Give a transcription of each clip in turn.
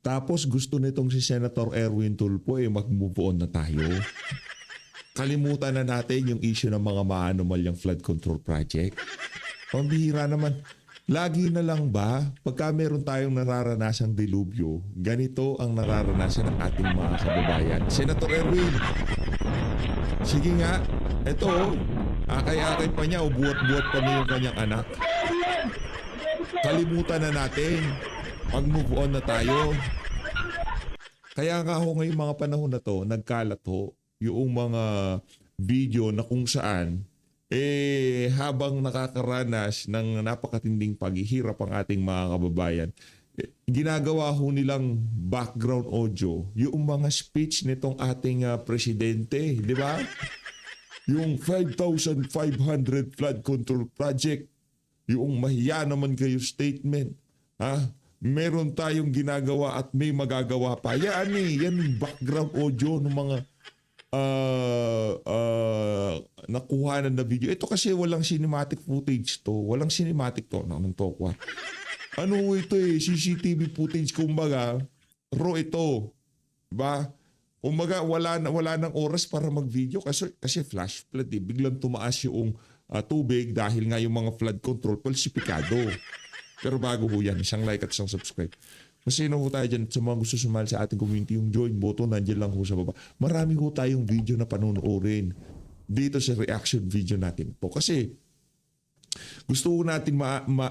Tapos gusto nitong si Senator Erwin Tulfo mag-move on na tayo. Kalimutan na natin yung issue ng mga maanomalyang flood control project. Pambihira naman. Lagi na lang ba, pagka meron tayong nararanasang dilubyo, ganito ang nararanasan ng ating mga kababayan. Senator Erwin, sige nga, eto, akay-akay pa niya o buhat-buhat pa niya yung kanyang anak. Kalimutan na natin, mag-move on na tayo. Kaya nga ho ngayong mga panahon na to, nagkalat ho yung mga video na kung saan habang nakakaranas ng napakatinding paghihirap ang ating mga kababayan, ginagawa ho nilang background audio yung mga speech nitong ating presidente, di ba? Yung 5,500 flood control project, yung mahiya naman kayo statement, ha? Meron tayong ginagawa at may magagawa pa. Yan yung background audio ng mga nakuhanan na video. Ito kasi walang cinematic footage to. Walang cinematic to. Anong tokwa? Ano ito CCTV footage kumbaga. Raw ito. Diba? Kumbaga wala nang oras para mag-video kasi flash flood Biglang tumaas yung tubig dahil nga yung mga flood control falsifikado. Pero bago ho yan, isang like at isang subscribe. Masino ho tayo dyan sa mga gusto sumali sa ating community, yung join button, nandiyan lang ho sa baba. Marami ho tayong video na panonoorin dito sa reaction video natin po. Kasi gusto ho natin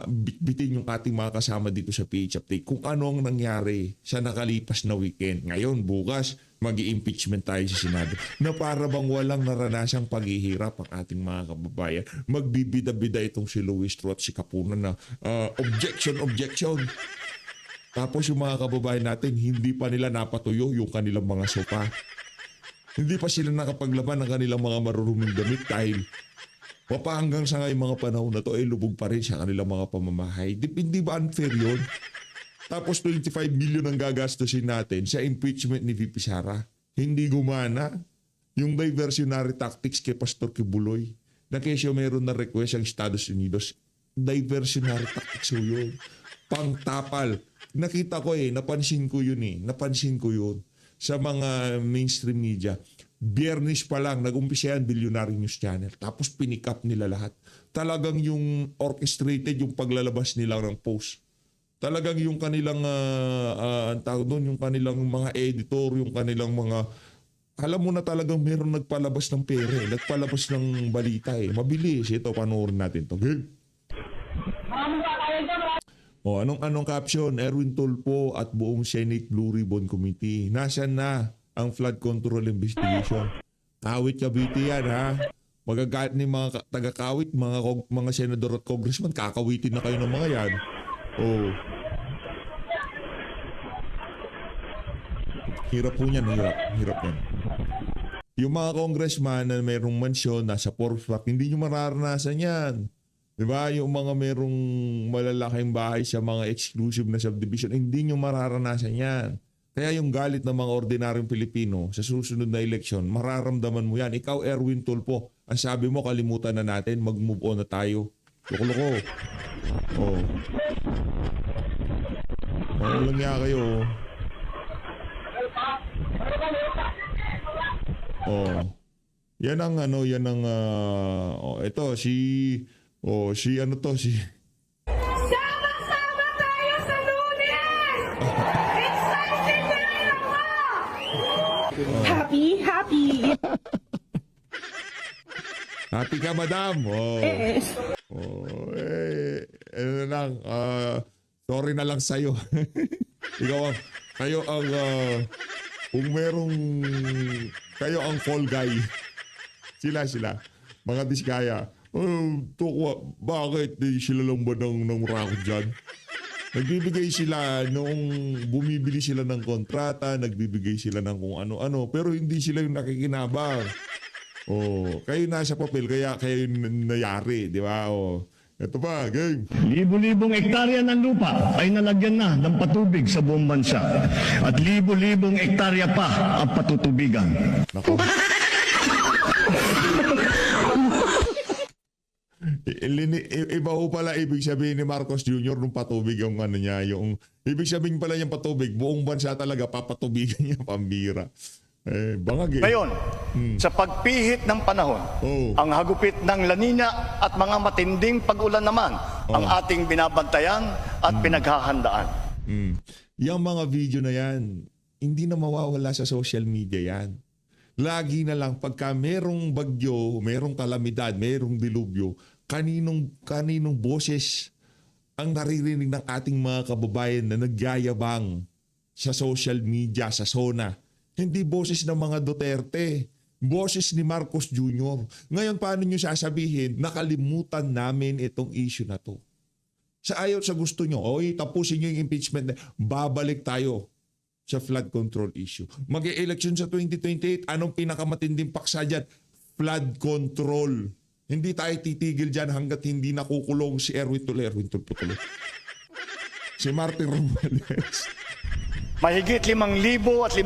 bitbitin yung ating mga kasama dito sa PH Update kung ano ang nangyari sa nakalipas na weekend. Ngayon, bukas, mag-i-impeachment tayo sa Senado na para bang walang naranasang paghihirap ang ating mga kababayan. Magbibida-bida itong si Luis Tro at si Kapunan na objection. Tapos yung mga kababayan natin, hindi pa nila napatuyo yung kanilang mga sopa. Hindi pa sila nakapaglaban ng kanilang mga maruruming damit dahil hanggang sa ngayong mga panahon na to ay lubog pa rin sa kanilang mga pamamahay. Hindi ba unfair yun? Tapos 25 million ang gagastusin natin sa impeachment ni VP Sara. Hindi gumana yung diversionary tactics kay Pastor Kibuloy na kesyo meron na request ang Estados Unidos. Diversionary tactics yun. Pangtapal. Nakita ko napansin ko yun sa mga mainstream media. Biyernes pa lang, nag-umpisa yan, Billionaire News Channel. Tapos pinick up nila lahat. Talagang yung orchestrated yung paglalabas nila ng post. Talagang yung kanilang, yung kanilang mga editor, yung kanilang mga, alam mo na talagang meron nagpalabas ng pera nagpalabas ng balita Mabilis. Ito, panoorin natin to. Okay? Anong caption? Erwin Tulfo at buong Senate Blue Ribbon Committee. Nasaan na ang flood control investigation? Kawit Cavite yan, ha? Magagalit ni mga taga-kawit, mga senador at congressman, kakawitin na kayo ng mga yan. Hirap po niyan, hirap yan. Yung mga congressman na mayroong mansyon, nasa Forbes Park, hindi nyo mararanasan yan. Diba? Yung mga merong malalaking bahay sa mga exclusive na subdivision, hindi nyo mararanasan yan. Kaya yung galit ng mga ordinaryong Pilipino sa susunod na eleksyon, mararamdaman mo yan. Ikaw, Erwin Tulfo, ang sabi mo, kalimutan na natin, mag-move on na tayo. Loko-loko. Lang nga kayo. Yan ang ito, Sama-sama tayo sa Lunes! Excited na ako! Happy! Happy ka, madam? Yes. Sorry na lang sa'yo. Kayo ang fall guy. Sila. Mga diskaya. Bakit? Di sila lang ba ng rakot dyan? Nagbibigay sila bumibili sila ng kontrata, nagbibigay sila ng kung ano-ano, pero hindi sila yung nakikinabang. Kayo nasa papel, kaya kayo nayari, di ba? Ito pa, game. Libo-libong hektarya ng lupa ay nalagyan na ng patubig sa buong bansa. At libo-libong hektarya pa ang patutubigan. Nako. Iba ho pala ibig sabihin ni Marcos Jr. nung patubig yung ano niya, yung ibig sabihin pala yung patubig, buong bansa talaga papatubigan niya, pambira. Bangag eh. Ngayon, sa pagpihit ng panahon, Oh. ang hagupit ng La Nina at mga matinding pag-ulan naman ang ating binabantayan at pinaghahandaan. Yung mga video na yan, hindi na mawawala sa social media yan. Lagi na lang pagka merong bagyo, merong kalamidad, merong dilubyo, kaninong boses ang naririnig ng ating mga kababayan na nagyayabang sa social media, sa SONA. Hindi boses ng mga Duterte, boses ni Marcos Jr. Ngayon, paano nyo sasabihin, nakalimutan namin itong issue na to? Sa ayaw sa gusto nyo, tapusin nyo yung impeachment, babalik tayo sa flood control issue. Mag-e-election sa 2028, anong pinakamatinding paksa dyan? Flood control. Hindi tayo titigil dyan hanggat hindi nakukulong si Erwin Tulfo. Si Martin Romualdez. Mahigit 5,500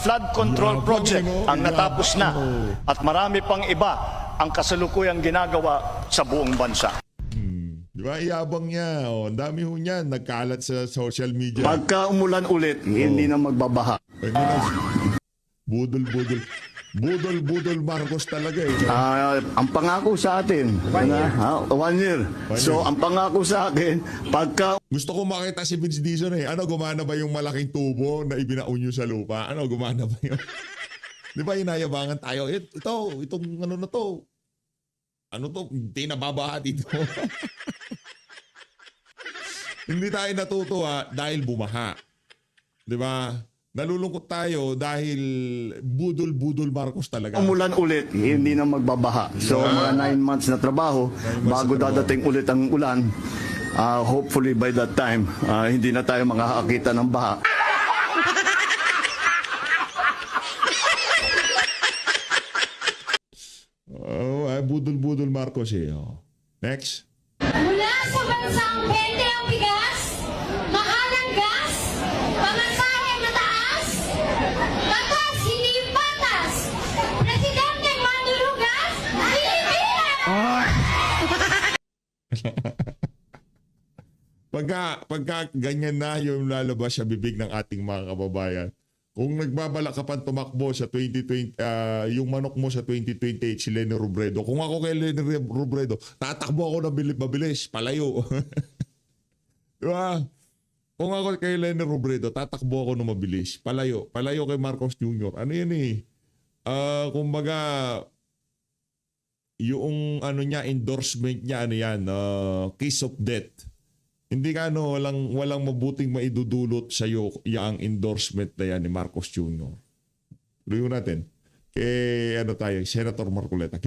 flood control Yabang, project ano? ang natapos na Yabang. at marami pang iba ang kasalukuyang ginagawa sa buong bansa. Di ba? Iyabang niya. Ang dami ho niyan. Nagkalat sa social media. Pagka umulan ulit, hindi na magbabaha. Hindi na. Budol Marcos talaga eh. Ang pangako sa atin, 1 year. So, ang pangako sa akin, pagka Gusto ko makita si Vince Dizon eh. Ano, gumana ba yung malaking tubo na ibinaon nyo sa lupa? Ano, gumana ba yun? Di ba inayabangan tayo? Itong ano na to. Ano to? Hindi nababaha dito. Hindi tayo natutuwa dahil bumaha. Di ba? Nalulungkot tayo dahil budol Marcos talaga. umulan ulit, hindi na magbabaha. So, mga 9 months na trabaho, bago dadating ulit ang ulan, hopefully by that time, hindi na tayo makakakita ng baha. Budol Marcos eh. Oh. Next. Mula sa bansang 20 ang bigas, mahal ang gas, pamasahe mataas, batas hindi patas, presidente mandurugas, Pilipinas! Pagka ganyan na yung lalabas sa bibig ng ating mga kababayan, kung nagbabala ka pa tumakbo sa 2020, yung manok mo sa 2028 si Leni Robredo, kung ako kay Leni Robredo, tatakbo ako na mabilis, palayo. Di ba? Kung ako kay Leni Robredo, tatakbo ako na mabilis, palayo. Palayo kay Marcos Jr. Ano yan eh? Kumbaga, yung ano niya, endorsement niya, ano yan, kiss of death. Hindi ka walang mabuting maidudulot sa iyo yung endorsement na yan ni Marcos Jr. Luyo natin. Kay Senator Marcoleta.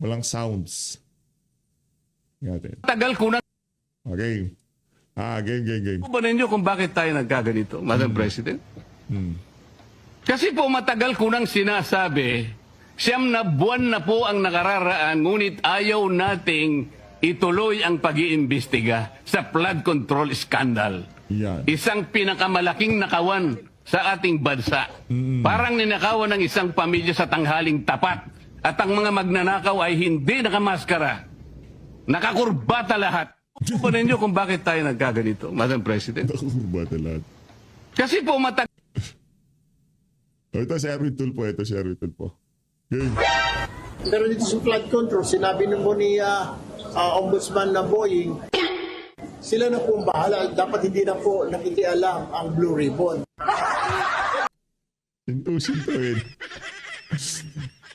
Walang sounds. Natin. Tagal ko na Okay. Game. ba ninyo kung bakit tayo nagkaganito, Madam President? Kasi po matagal ko nang sinasabi, 9 na buwan na po ang nakararaan, ngunit ayaw nating ituloy ang pag-iimbestiga sa flood control scandal. Yan. Isang pinakamalaking nakawan sa ating bansa. Parang ninakawan ng isang pamilya sa tanghaling tapat. At ang mga magnanakaw ay hindi nakamaskara. Nakakurbata lahat. Po ninyo kung bakit tayo nagkaganito, Madam President? Nakukurbata lahat. Kasi po matagal Ito si Erwin Tulfo. Game. Pero dito sa flood control, sinabi na po ni Ombudsman na Boying, sila na po ang bahala. Dapat hindi na po nakikialam ang Blue Ribbon. Sintusin.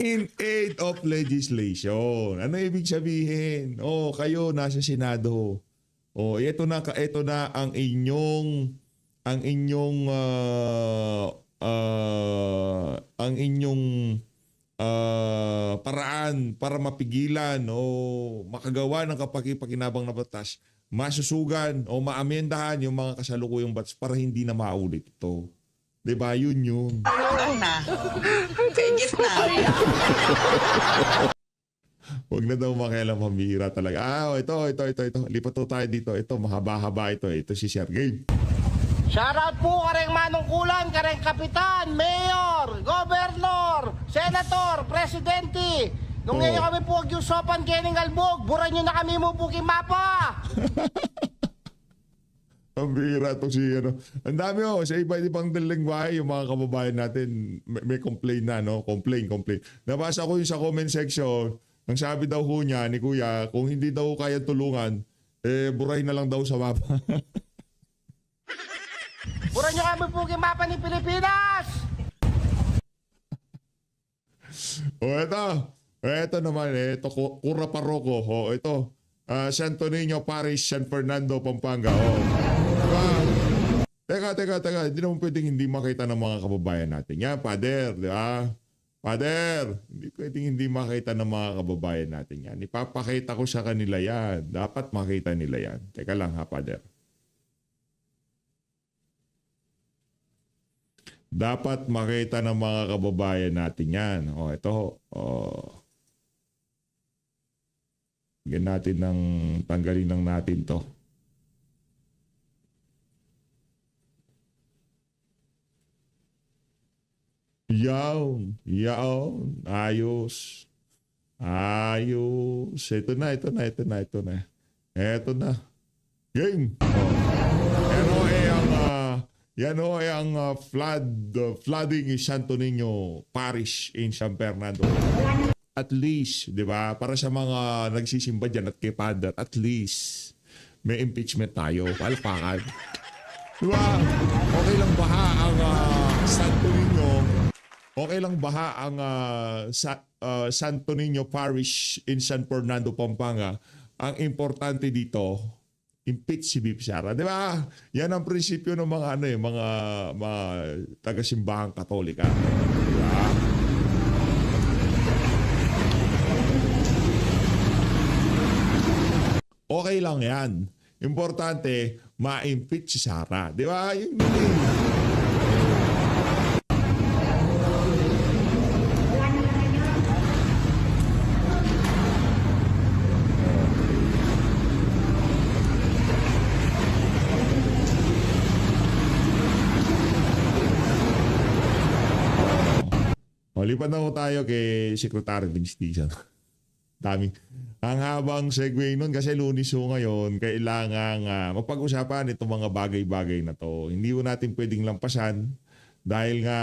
In aid of legislation. Ano ibig sabihin? Kayo nasa Senado. Ito na ang inyong paraan para mapigilan o makagawa ng kapaki-pakinabang na batas, masusugan o maamendahan yung mga kasalukuyang batas para hindi na maulit ito. Diba? Yun. Huwag na daw makialam, pambihira talaga. Ito. Lipat to tayo dito. Ito, mahaba-haba ito. Ito si Sergey. Shoutout po kareng manungkulan, kareng kapitan, mayor, gobernador, senator, presidente, Nung ngayon kami po yung sopan kening albog, buran nyo na kami mo buking mapa. Ang bihira itong si ano. Ang dami sa iba't ibang lengguwahe yung mga kababayan natin may complain na, no? Complain. Nabasa ko yung sa comment section, ang sabi daw ho niya ni Kuya, kung hindi daw kaya tulungan, burahin na lang daw sa mapa. Buran nyo kami buking mapa ni Pilipinas. Ito naman, ito Cura Parroco. Ito, Santo Niño Parish, San Fernando, Pampanga. Teka. Hindi naman pwedeng hindi makita ng mga kababayan natin. Yan, Father, di ba? Father, hindi pwedeng hindi makita ng mga kababayan natin yan. Ipapakita ko sa kanila yan. Dapat makita nila yan. Teka lang ha, Father. Dapat makita ng mga kababayan natin yan. Ito. Tanggalin lang natin to. Yawn. Ayos. Ito na. Game. Yan ang flooding in Santo Niño Parish in San Fernando. At least, di ba, para sa mga nagsisimba dyan at kay Father, at least may impeachment tayo. Palpakan. Di ba? Okay lang baha ang Santo Niño? Okay lang baha ang Santo Niño Parish in San Fernando, Pampanga? Ang importante dito, impeach si Vice Sara. Di ba? Yan ang prinsipyo ng mga taga-simbahang Katolika. Di ba? Okay lang yan. Importante, ma-impeach si Sara. Di ba? Yun. Lipat na ko tayo kay Secretary Vince Dizon. Dami. Ang habang segue nun kasi Lunes ho ngayon, kailangan mapag-usapan itong mga bagay-bagay na to. Hindi ho natin pwedeng lampasan dahil nga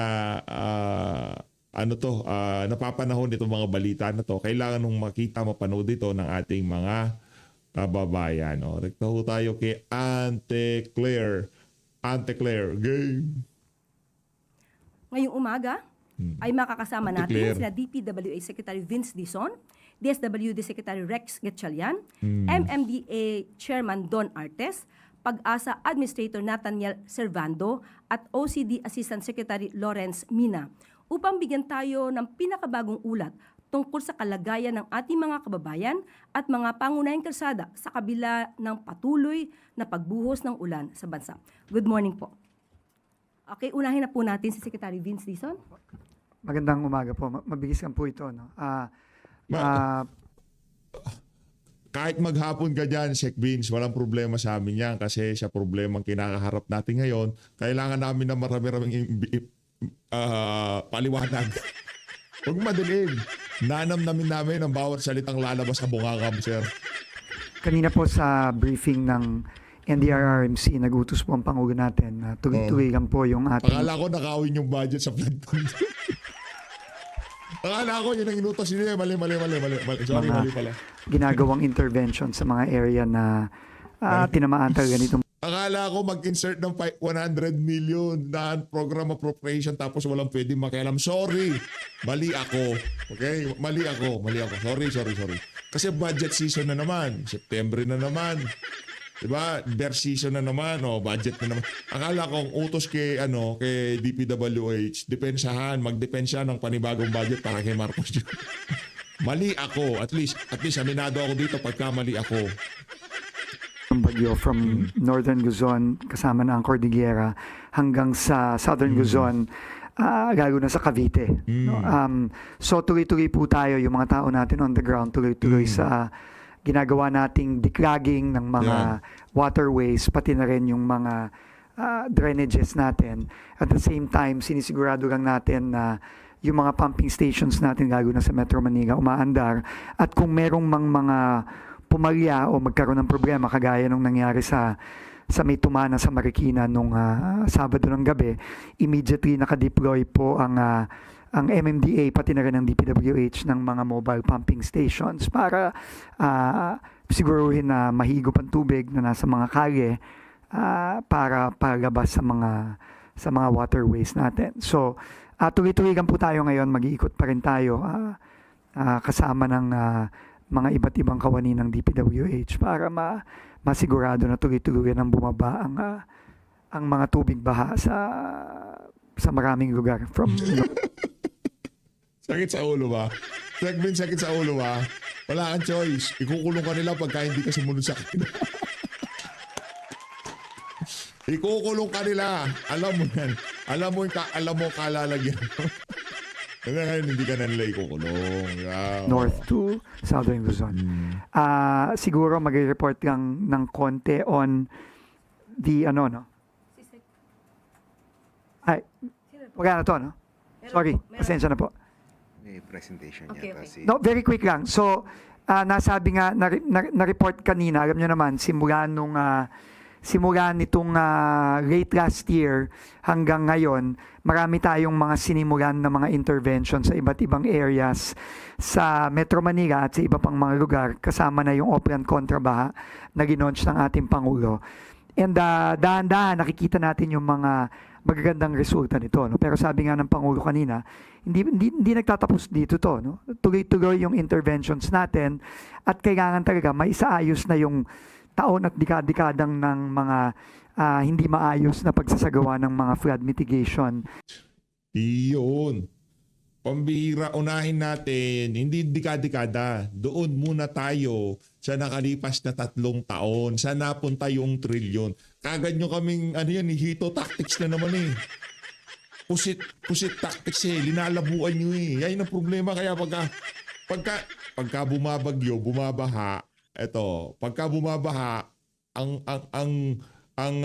napapanahon itong mga balita na to. Kailangan nung makita, mapanood ito ng ating mga kababayan. Rekta ho tayo kay Ante Claire. Ante Claire, game. Ngayong umaga, ay makakasama Ate natin Claire. sina DPWA Secretary Vince Dizon, DSWD Secretary Rex Gatchalian, MMDA Chairman Don Artes, Pag-asa Administrator Nathaniel Servando at OCD Assistant Secretary Lawrence Mina upang bigyan tayo ng pinakabagong ulat tungkol sa kalagayan ng ating mga kababayan at mga pangunahing kalsada sa kabila ng patuloy na pagbuhos ng ulan sa bansa. Good morning po. Okay, unahin na po natin si Secretary Vince Dizon. Magandang umaga po. Mabilis lang po ito. No? Kahit maghapon ka dyan, Sec Vince, walang problema sa amin yan kasi sa problemang kinakaharap natin ngayon, kailangan namin na marami-raming paliwanag. Huwag madilim. Nanamnamin namin ang bawat salitang lalabas sa bungangam, sir. Kanina po sa briefing ng NDRRMC, nag-utos po ang Pangulo natin. Tuloy-tuloy lang po yung ating... Akala ko nakawin yung budget sa flood control. Akala ko yun ang inutos niya. Mali. Sorry, mali pala. Ginagawang intervention sa mga area na tinamaan talaga nitong... Akala ko mag-insert ng 100 million na program appropriation tapos walang pwedeng makialam. Sorry. Mali ako. Okay? Mali ako. Sorry. Kasi budget season na naman. September na naman. Diba? Bear season na naman. Budget na naman. Akala ko ang utos kay DPWH, magdepensa ng panibagong budget para kay Marcos Jr. Mali ako. At least aminado ako dito pagka mali ako. bagyo from Northern Luzon, kasama na ang Cordillera, hanggang sa Southern Luzon, lalo na sa Cavite. No? So tuloy-tuloy po tayo, yung mga tao natin on the ground, tuloy-tuloy sa ginagawa nating declogging ng mga waterways, pati na rin yung mga drainages natin. At the same time, sinisigurado lang natin na yung mga pumping stations natin lalo na sa Metro Manila umaandar, at kung merong mga pumalya o magkaroon ng problema kagaya nung nangyari sa may tumana sa Marikina nung Sabado ng gabi, immediately nakadeploy po ang MMDA pati na rin ng DPWH ng mga mobile pumping stations para siguruhin na mahigop ang tubig na nasa mga kalye para palabas sa mga waterways natin. So, tuloy-tuloy lang po tayo ngayon, mag-iikot pa rin tayo kasama ng mga iba't ibang kawani ng DPWH para masigurado na tuloy-tuloy ang bumaba ang mga tubig baha sa maraming lugar from Sakit sa ulo ba? Sakit sa ulo ba? Wala kang choice. Ikukulong ka nila pagka hindi ka sumunod sa akin. Ikukulong ka nila. Alam mo yan. Alam mo kalalagyan. Kaya ngayon hindi ka na nila ikukulong. Yeah. north to southern Luzon. Siguro mag-report lang ng konti on the Ay, wala na to, no? Sorry, pasensya na po. May presentation Okay, yata okay. si... No, very quick lang. So, nasabi nga, na-report kanina, alam nyo naman, simula nitong late last year hanggang ngayon, marami tayong mga sinimulan na mga intervention sa iba't ibang areas sa Metro Manila at sa iba pang mga lugar, kasama na yung Oplan Kontrabaha na ginaunch ng ating Pangulo. And dahan-dahan nakikita natin yung mga magagandang resulta nito, no? Pero sabi nga ng Pangulo kanina, hindi nagtatapos dito to, no? Tuloy-tuloy yung interventions natin at kailangan talaga maisaayos na yung taon at dekadang ng mga hindi maayos na pagsasagawa ng mga flood mitigation. Iyon. Pambihira, unahin natin, hindi dekada. Doon muna tayo sa nakalipas na 3 taon. Saan napunta yung trilyon? Kagad nyo kaming, hito tactics na naman eh. Pusit tactics eh. Linalabuan nyo eh. Yan ang problema. Kaya pagka bumabagyo, bumabaha, pagka bumabaha, ang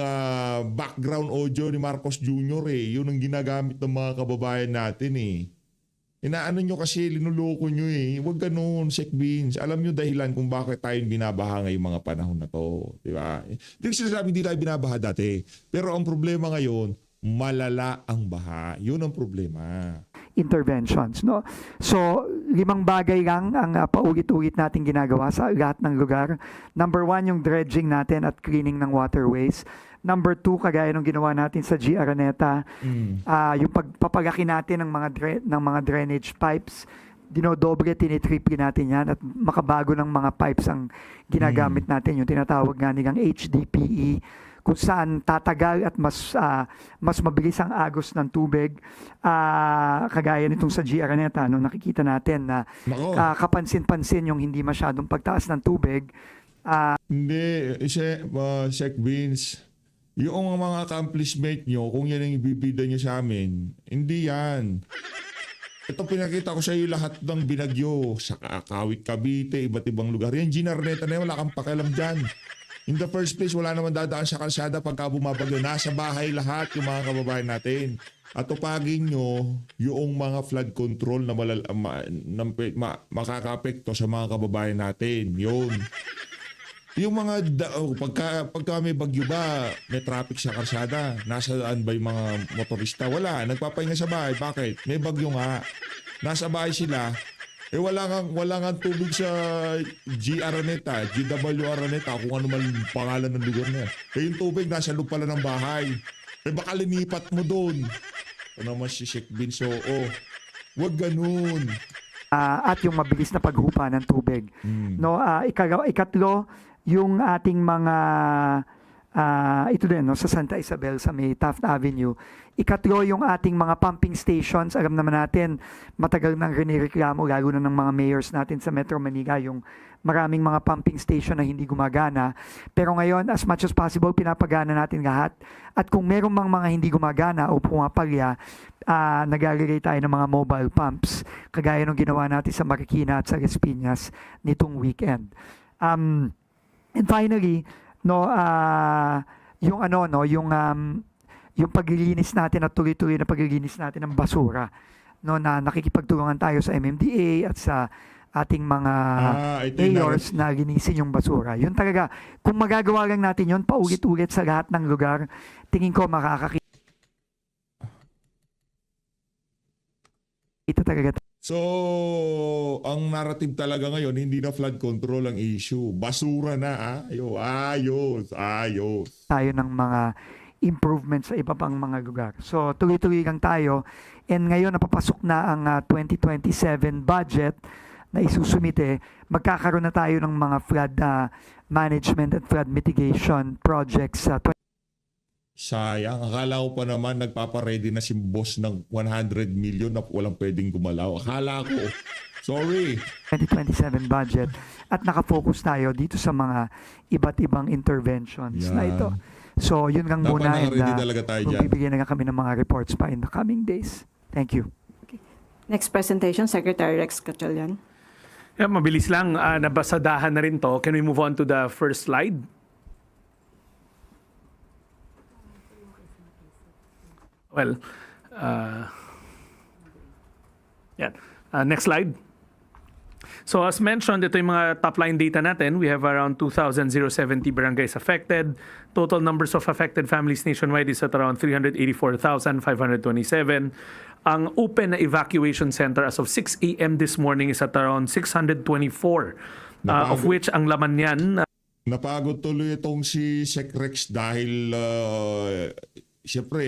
background audio ni Marcos Jr. Yun ang ginagamit ng mga kababayan natin eh. Inaano nyo kasi, linuloko nyo eh. Huwag ganun, Sek Beans. Alam nyo dahilan kung bakit tayo binabaha ngayong mga panahon na to. Diba? Hindi ko sinasabi hindi tayo binabaha dati. Pero ang problema ngayon, malala ang baha. Yun ang problema. Interventions, no? So, 5 bagay lang ang paulit-ulit natin ginagawa sa lahat ng lugar. Number 1, yung dredging natin at cleaning ng waterways. Number 2, kagaya nung ginawa natin sa G. Araneta, yung pagpapalaki natin ng mga drainage pipes, dinodoble, tinitriple natin yan at makabago ng mga pipes ang ginagamit natin, yung tinatawag nga nilang HDPE, kung saan tatagal at mas mabilis ang agos ng tubig, kagaya nitong sa G. Araneta, no, nakikita natin na kapansin-pansin yung hindi masyadong pagtaas ng tubig. Hindi, Sek Beans, yung mga accomplishment nyo, kung yan ang ibibida nyo sa amin, hindi yan. Ito pinakita ko sa iyo lahat ng binagyo sa Kawit, Cavite, iba't ibang lugar. Yan, Ginarneta na yan, wala kang pakialam dyan. In the first place, wala naman dadaan sa kalsada pagka bumabagyo. Nasa bahay lahat yung mga kababayan natin. At tupagin nyo yung mga flood control na makaka-apekto sa mga kababayan natin. Yun. Yung mga, pagka may bagyo ba, may traffic sa kalsada, nasaan ba yung mga motorista? Wala, nagpapahinga sa bahay. Bakit? May bagyo nga. Nasa bahay sila, wala nga tubig sa G. Araneta, GW Araneta, kung ano man pangalan ng lugar na yan. Yung tubig, nasa loob pala ng bahay. Baka linipat mo doon. Ano naman si Sek Beans, wag ganun. At yung mabilis na paghupa ng tubig. No, ikatlo, yung ating mga ito din, no, sa Santa Isabel sa may Taft Avenue. Ikatlo, yung ating mga pumping stations. Alam naman natin, matagal nang rinireklamo, lalo na ng mga mayors natin sa Metro Manila, yung maraming mga pumping station na hindi gumagana. Pero ngayon, as much as possible, pinapagana natin lahat. At kung meron mga hindi gumagana o pumapalya, naglalagay tayo ng mga mobile pumps, kagaya nung ginawa natin sa Marikina at sa Las Piñas nitong weekend. And finally, no, yung paglilinis natin at tuloy-tuloy na paglilinis natin ng basura. no, na nakikipagtulungan tayo sa MMDA at sa ating mga ito yung mayors na linisin yung basura. Yun talaga, kung magagawa lang natin yun, paulit-ulit sa lahat ng lugar, tingin ko makakakita talaga. So, ang narrative talaga ngayon, hindi na flood control ang issue. Basura na. Ayos. Tayo ng mga improvements sa iba pang mga lugar. So, tuloy-tuloy lang tayo. And ngayon, napapasok na ang 2027 budget na isusumite. Magkakaroon na tayo ng mga flood management at flood mitigation projects sa Sayang. Akala ko pa naman nagpapaready na si boss ng 100 million na walang pwedeng gumalaw. Akala ko. Sorry. 2027 budget. At nakafocus tayo dito sa mga iba't ibang interventions na ito. So, yun lang Dapat muna. naka-ready talaga tayo dyan. Bibigyan na nga kami ng mga reports pa in the coming days. Thank you. Next presentation, Secretary Rex Gatchalian. Yeah, mabilis lang. Nabasadahan na rin to. Can we move on to the first slide? Well, yeah. Next slide. So as mentioned, ito yung mga top-line data natin. We have around 2,070 barangays affected. Total numbers of affected families nationwide is at around 384,527. Ang open na evacuation center as of 6 a.m. this morning is at around 624, of which ang laman niyan... Napagod tuloy itong si Sec Rex dahil siyempre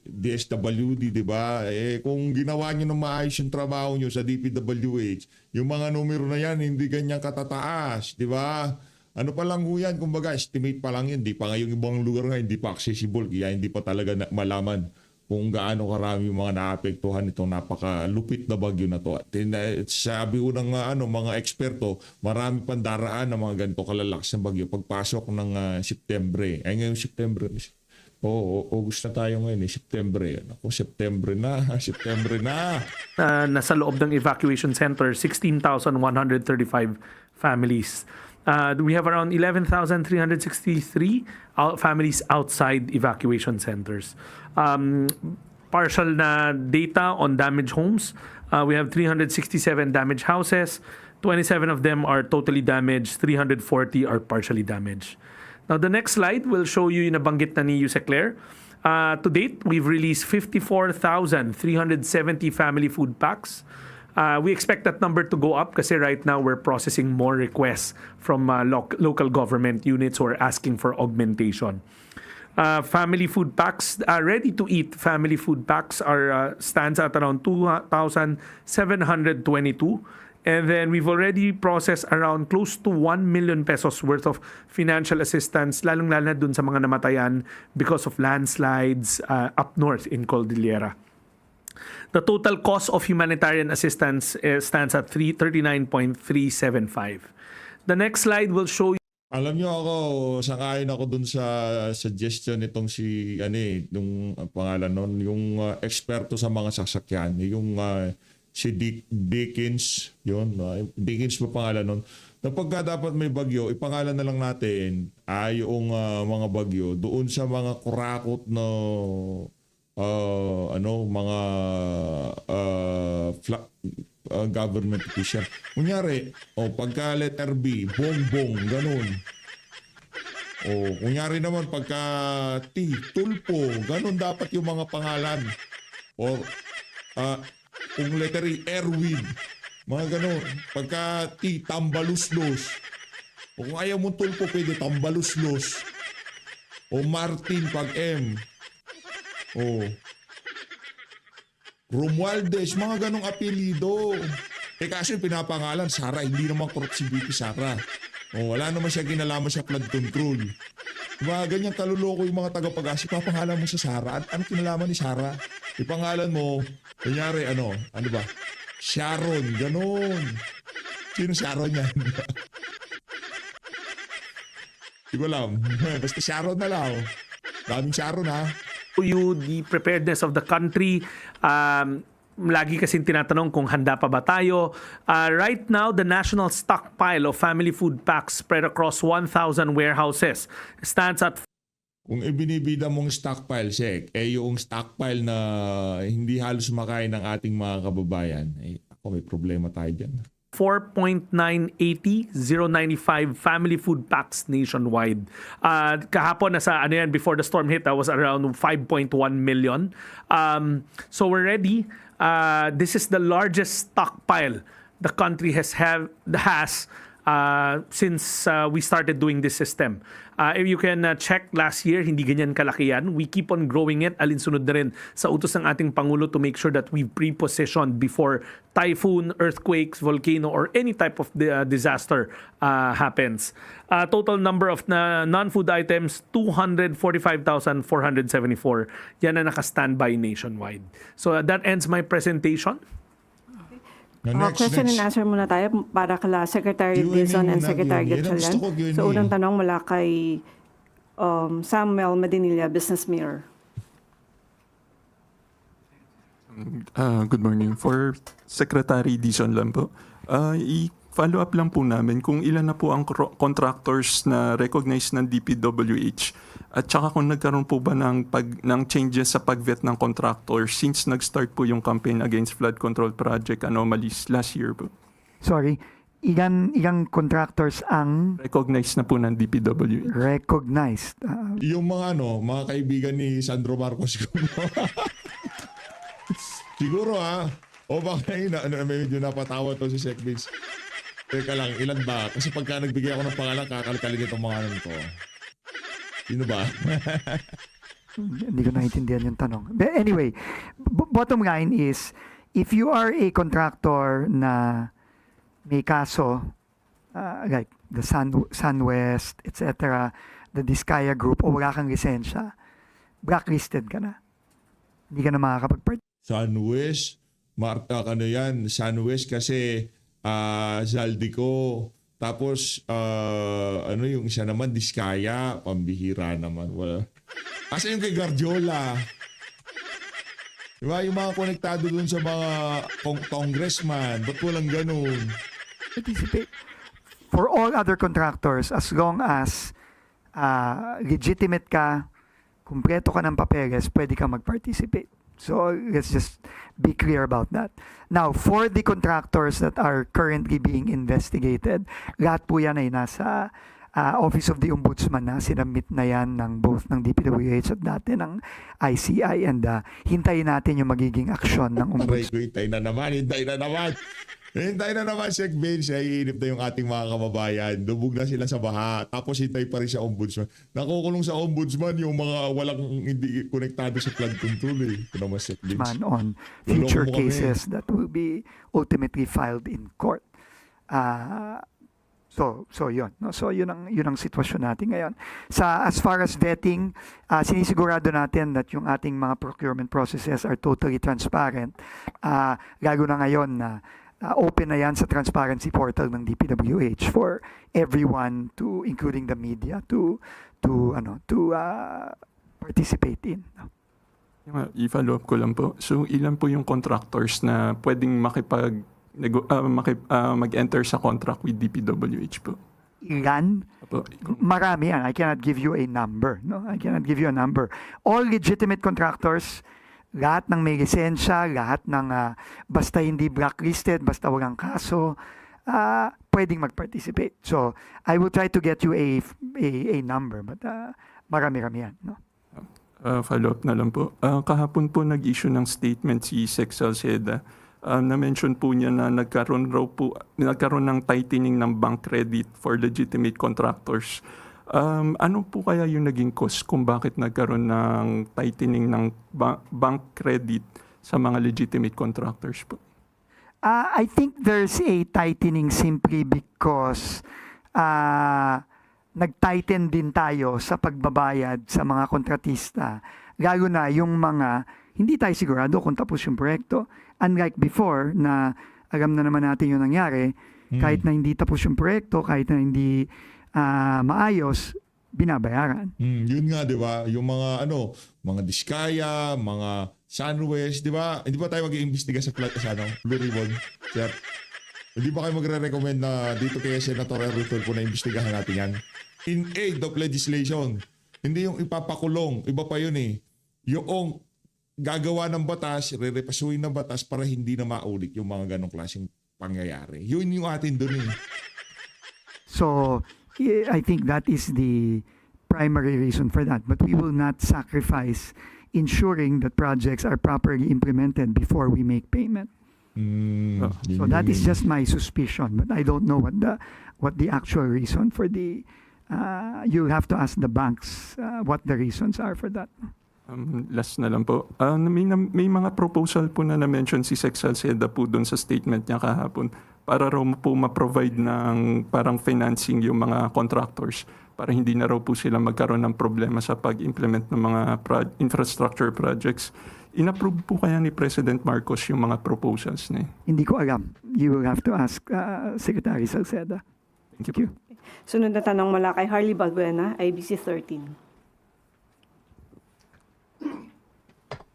DSWD, di ba? Kung ginawa nyo ng maayos yung trabaho nyo sa DPWH, yung mga numero na yan hindi ganyan katataas, di ba? Ano pa lang ho yan, kumbaga estimate pa lang yan, di pa ngayong ibang lugar nga hindi pa accessible, kaya hindi pa talaga malaman kung gaano karami yung mga naapektuhan itong napakalupit na bagyo na to. At sabi ko ng mga eksperto, marami pang daraan ng mga ganito kalalakas na bagyo pagpasok ng September. Ay ngayong September. August na tayo ngayon, September. Ako, September na. Nasa loob ng evacuation center, 16,135 families. We have around 11,363 families outside evacuation centers. Partial na data on damaged homes. We have 367 damaged houses. 27 of them are totally damaged. 340 are partially damaged. Now, the next slide will show you yung nabanggit na ni Yusek Claire. To date, we've released 54,370 family food packs. We expect that number to go up kasi right now we're processing more requests from local government units who are asking for augmentation. Family food packs, ready-to-eat family food packs stands at around 2,722. And then we've already processed around close to 1 million pesos worth of financial assistance, lalong-lalo na dun sa mga namatayan because of landslides up north in Cordillera. The total cost of humanitarian assistance stands at 39.375. The next slide will show you. Alam nyo ako, sangayon ako dun sa suggestion nitong si, yung pangalan nun, yung eksperto sa mga sasakyan, yung si Dickens, yun, Dickens pa pangalan nun. Na pagka dapat may bagyo, ipangalan na lang natin yung mga bagyo doon sa mga kurakot na mga government official. Kunyari, pagka letter B, bongbong, ganun. Kunyari naman pagka T, tulpo, ganun dapat yung mga pangalan. Or kung letter E, Erwin, mga ganun. Pagka T, tambaluslos. O kung ayaw mong tulpo, pwede tambaluslos. O Martin pag M. Romualdez, mga ganong apelido. Kasi pinapangalan, Sara, hindi naman corrupt si VP Sara. Wala naman siya ginalaman sa flood control. Diba, ganyan kaluloko yung mga tagapag-asip. Papangalan mo sa Sara. Ano kinalaman ni Sara? Ipangalan mo, kunyari, ano ba? Sharon, ganon. Sino Sharon yan? Di ko alam. Basta Sharon na lang. Daming Sharon, ha? You the preparedness of the country. Lagi kasing tinatanong kung handa pa ba tayo. Right now, the national stockpile of family food packs spread across 1,000 warehouses stands at Kung ibinibida mong stockpile, Sek, yung stockpile na hindi halos makain ng ating mga kababayan, ako may problema tayo dyan. 4.980,095 family food packs nationwide. Kahapon nasa before the storm hit, that was around 5.1 million. So we're ready. This is the largest stockpile the country has since we started doing this system. If you can check last year, hindi ganyan kalaki yan. We keep on growing it. Alinsunod na rin sa utos ng ating Pangulo to make sure that we've pre-positioned before typhoon, earthquakes, volcano, or any type of disaster happens. Total number of non-food items, 245,474. Yan na naka-standby nationwide. So that ends my presentation. Question and answer muna tayo para kala Secretary Q&A Dizon and muna, Secretary Q&A. Yan ang gusto ko, Gatchalian. Q&A. So unang tanong mula kay Samuel Madinilla, Business Mirror. Good morning. For Secretary Dizon lang po. I-follow up lang po namin kung ilan na po ang contractors na recognized ng DPWH at saka kung nagkaroon po ba ng changes sa pag-vet ng contractor since nag-start po yung campaign against flood control project anomalies last year po. Sorry, ilang contractors ang Recognized na po ng DPWH. recognized? Yung mga kaibigan ni Sandro Marcos siguro o baka medyo napatawa to si Sec Vince. Teka lang, ilan ba? Kasi pagka nagbigay ako ng pangalan, kakalkalin itong mga to. Sino ba? Hindi ko naintindihan yung tanong. But anyway, bottom line is, if you are a contractor na may kaso, like the SunWest, etc., the Diskaya Group, o wala kang lisensya, blacklisted ka na. Hindi ka na makakapag-participate. SunWest, Marta, yan? SunWest kasi Zaldico. Tapos, yung isa naman, Diskaya, pambihira naman. Wala. Kasi yung kay Guardiola. Diba? Yung mga konektado dun sa mga congressman. Ba't walang ganun? Participate. For all other contractors, as long as legitimate ka, kumpleto ka ng papeles, pwede ka mag-participate. So let's just be clear about that. Now, for the contractors that are currently being investigated, lahat po yan ay nasa Office of the Ombudsman na sinabmit na yan ng both ng DPWH at dati ng ICI, and hintayin natin yung magiging aksyon ng Aray Ombudsman. ko, hintay na naman, Sec Vince. Iinip na yung ating mga kababayan. Lubog na sila sa baha. Tapos hintay pa rin sa ombudsman. Nakukulong sa ombudsman yung mga walang hindi konektado sa flood control. Ito naman, Sec Vince. On future Tulungan mo kami. cases that will be ultimately filed in court. So yun, no? So yun ang sitwasyon natin ngayon. As far as vetting, sinisigurado natin that yung ating mga procurement processes are totally transparent. Lalo na ngayon na open na yan sa transparency portal ng DPWH for everyone, including the media, to participate in. I-follow up ko lang po. So ilan po yung contractors na pwedeng mag-enter sa contract with DPWH po? Ilan? Marami yan. I cannot give you a number. No? I cannot give you a number. All legitimate contractors, lahat ng may lisensya, lahat ng basta hindi blacklisted, basta walang kaso, pwedeng mag-participate. So, I will try to get you a number, but marami-rami yan. No? Follow up na lang po. Kahapon po nag-issue ng statement si Sec Salceda. Na-mention po niya na nagkaroon ng tightening ng bank credit for legitimate contractors. Ano po kaya yung naging cause kung bakit nagkaroon ng tightening ng bank credit sa mga legitimate contractors po? I think there's a tightening simply because nag-tighten din tayo sa pagbabayad sa mga kontratista. Lalo na yung mga hindi tayo sigurado kung tapos yung proyekto. Unlike before na alam na naman natin yung nangyari, kahit na hindi tapos yung proyekto, kahit na hindi maayos, binabayaran. Yun nga, di ba? Yung mga mga Diskaya, mga SunWest, di ba? Hindi ba tayo mag-iimbestiga sa Blue Ribbon? Sir? Hindi ba kayo magre-recommend na dito kay Senator Erwin Tulfo na imbestigahan natin yan? In aid of legislation. Hindi yung ipapakulong. Iba pa yun eh. Yung gagawa ng batas, re-repasuin ng batas para hindi na maulit yung mga ganong klaseng pangyayari. Yun yung atin dun eh. So, I think that is the primary reason for that. But we will not sacrifice ensuring that projects are properly implemented before we make payment. So that is just my suspicion, but I don't know what the actual reason for the. You'll have to ask the banks what the reasons are for that. Last na lang po. May mga proposal po na na-mention si Sec Salceda po doon sa statement niya kahapon para raw po ma-provide ng parang financing yung mga contractors para hindi na raw po sila magkaroon ng problema sa pag-implement ng mga infrastructure projects. In-approve po kaya ni President Marcos yung mga proposals niya? Hindi ko alam. You will have to ask Secretary Salceda. Thank you. Sunod na tanong mula kay Harley Balbuena, IBC 13.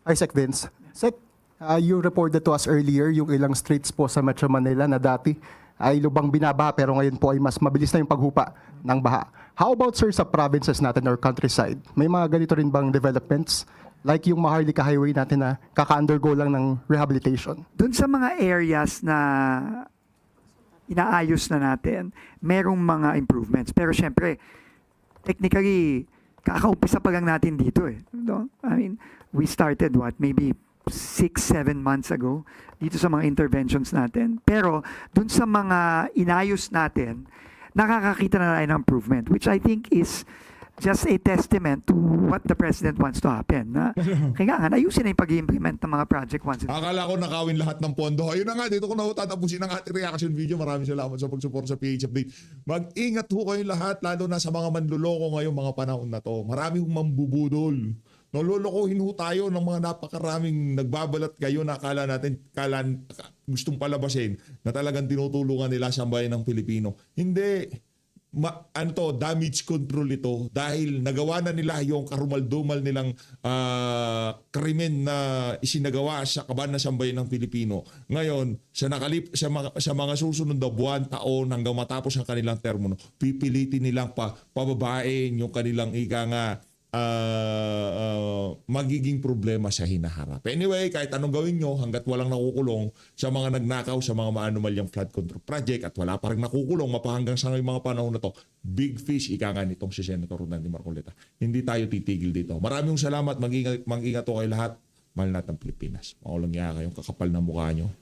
Hi, Sec Vince. Sec, you reported to us earlier yung ilang streets po sa Metro Manila na dati ay lubang binabaha pero ngayon po ay mas mabilis na yung paghupa ng baha. How about, sir, sa provinces natin or countryside? May mga ganito rin bang developments? Like yung Maharlika Highway natin na kaka-undergo lang ng rehabilitation? Doon sa mga areas na inaayos na natin, merong mga improvements. Pero syempre, technically, kakaumpisa pa lang natin dito eh. No? I mean, we started maybe 6-7 months ago dito sa mga interventions natin. Pero dun sa mga inayos natin, nakakakita na tayo ng improvement, which I think is just a testament to what the President wants to happen. Na, kailangan ayusin na yung pag-implement ng mga project once. Akala ko nakawin lahat ng pondo. Ayun na nga, dito ko na tatapusin ang ating reaction video. Maraming salamat sa pag-support sa PH Update. Mag-ingat ho kayo lahat, lalo na sa mga manluloko ngayong mga panahon na to. Maraming mambubudol. Nalolokohin ho tayo ng mga napakaraming nagbabalat kayo na akala natin gustong palabasin na talagang tinutulungan nila sa bayan ng Pilipino. Hindi. Damage control ito dahil nagawa na nila yung karumal-dumal nilang krimen na isinagawa sa kaban na sambayan ng Pilipino. Ngayon, sa mga susunod na buwan, taon, hanggang matapos ang kanilang termo, pipilitin nilang pababain yung kanilang magiging problema sa hinaharap. Anyway, kahit anong gawin nyo, hanggat walang nakukulong sa mga nagnakaw, sa mga maanumalyang flood control project at wala pa rin nakukulong mapahanggang sa mga panahon na to, big fish nitong si Senator Rodante Marcoleta. Hindi tayo titigil dito. Maraming salamat. Mag-ingat to kayo lahat. Mahal natin ang Pilipinas. Makulang kayong kakapal na mukha nyo.